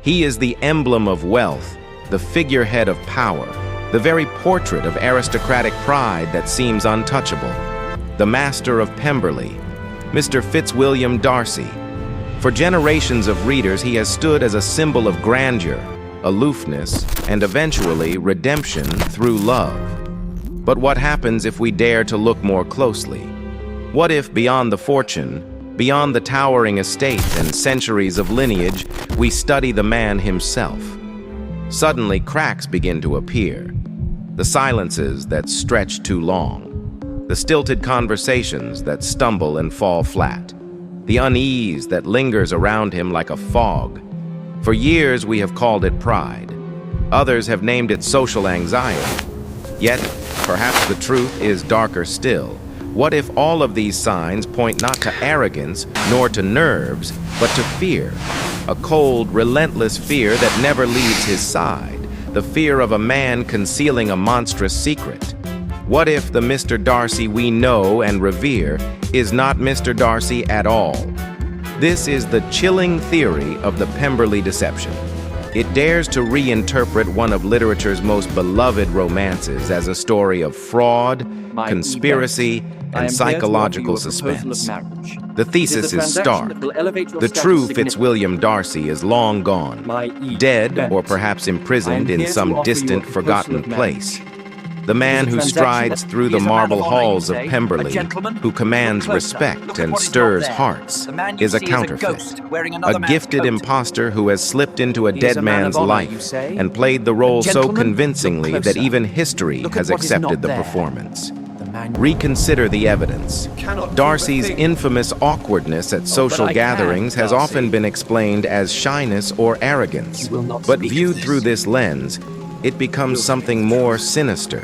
He is the emblem of wealth, the figurehead of power, the very portrait of aristocratic pride that seems untouchable. The master of Pemberley, Mr. Fitzwilliam Darcy. For generations of readers, he has stood as a symbol of grandeur, aloofness, and eventually redemption through love. But what happens if we dare to look more closely? What if, beyond the fortune, beyond the towering estate and centuries of lineage, we study the man himself? Suddenly, cracks begin to appear. The silences that stretch too long. The stilted conversations that stumble and fall flat. The unease that lingers around him like a fog. For years, we have called it pride. Others have named it social anxiety. Yet, perhaps the truth is darker still. What if all of these signs point not to arrogance, nor to nerves, but to fear? A cold, relentless fear that never leaves his side. The fear of a man concealing a monstrous secret. What if the Mr. Darcy we know and revere is not Mr. Darcy at all? This is the chilling theory of the Pemberley deception. It dares to reinterpret one of literature's most beloved romances as a story of fraud, conspiracy, and psychological suspense. The thesis is stark. The true Fitzwilliam Darcy is long gone, dead or perhaps imprisoned in some distant, forgotten place. The man who strides through the marble halls of Pemberley, who commands respect and stirs hearts, is a counterfeit. A gifted imposter who has slipped into a dead man's life and played the role so convincingly that even history has accepted the performance. Reconsider the evidence. Darcy's infamous awkwardness at social gatherings has often been explained as shyness or arrogance. But viewed through this lens, it becomes something more sinister.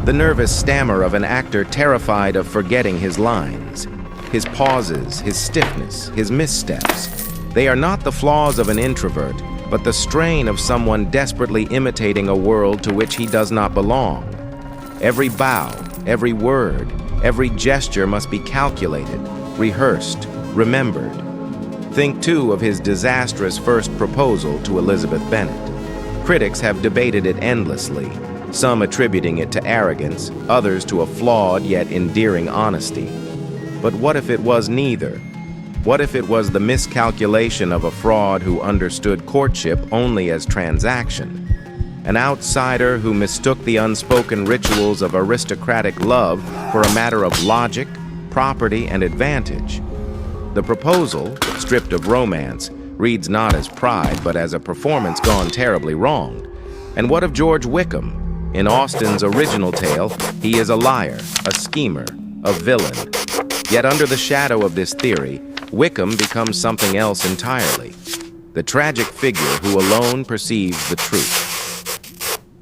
The nervous stammer of an actor terrified of forgetting his lines. His pauses, his stiffness, his missteps. They are not the flaws of an introvert, but the strain of someone desperately imitating a world to which he does not belong. Every bow, every word, every gesture must be calculated, rehearsed, remembered. Think, too, of his disastrous first proposal to Elizabeth Bennet. Critics have debated it endlessly, some attributing it to arrogance, others to a flawed yet endearing honesty. But what if it was neither? What if it was the miscalculation of a fraud who understood courtship only as transaction? An outsider who mistook the unspoken rituals of aristocratic love for a matter of logic, property, and advantage. The proposal, stripped of romance, reads not as pride, but as a performance gone terribly wrong. And what of George Wickham? In Austen's original tale, he is a liar, a schemer, a villain. Yet under the shadow of this theory, Wickham becomes something else entirely. The tragic figure who alone perceives the truth.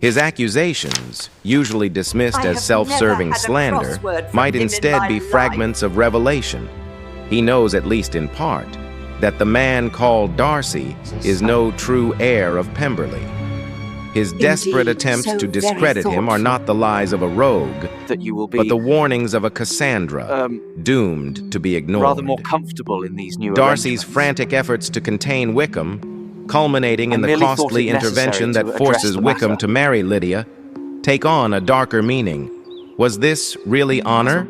His accusations, usually dismissed as self-serving slander, might instead be fragments of revelation. He knows, at least in part, that the man called Darcy is no true heir of Pemberley. His desperate attempts to discredit him are not the lies of a rogue, but the warnings of a Cassandra, doomed to be ignored. Rather more comfortable in these new Darcy's frantic efforts to contain Wickham, culminating in the costly intervention that forces Wickham to marry Lydia, take on a darker meaning. Was this really honor,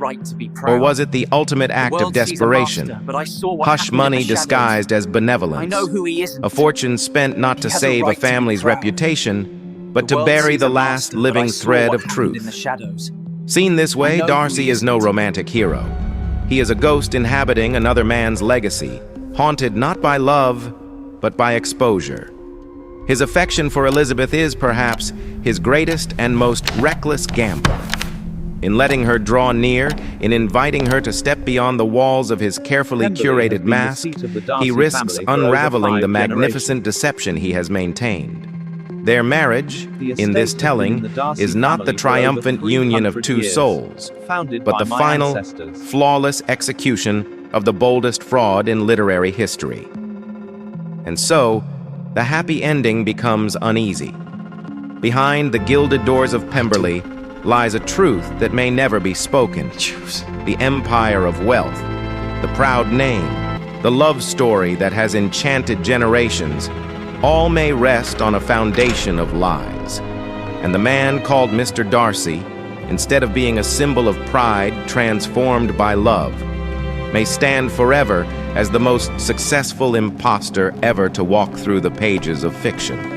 or was it the ultimate act of desperation? Hush money disguised as benevolence, a fortune spent not to save a family's reputation, but to bury the last living thread of truth. Seen this way, Darcy is no romantic hero. He is a ghost inhabiting another man's legacy, haunted not by love, but by exposure. His affection for Elizabeth is, perhaps, his greatest and most reckless gamble. In letting her draw near, in inviting her to step beyond the walls of his carefully curated mask, he risks unraveling the magnificent deception he has maintained. Their marriage, in this telling, is not the triumphant union of two souls, but the final, flawless execution of the boldest fraud in literary history. And so, the happy ending becomes uneasy. Behind the gilded doors of Pemberley lies a truth that may never be spoken. The empire of wealth, the proud name, the love story that has enchanted generations, all may rest on a foundation of lies. And the man called Mr. Darcy, instead of being a symbol of pride transformed by love, may stand forever as the most successful imposter ever to walk through the pages of fiction.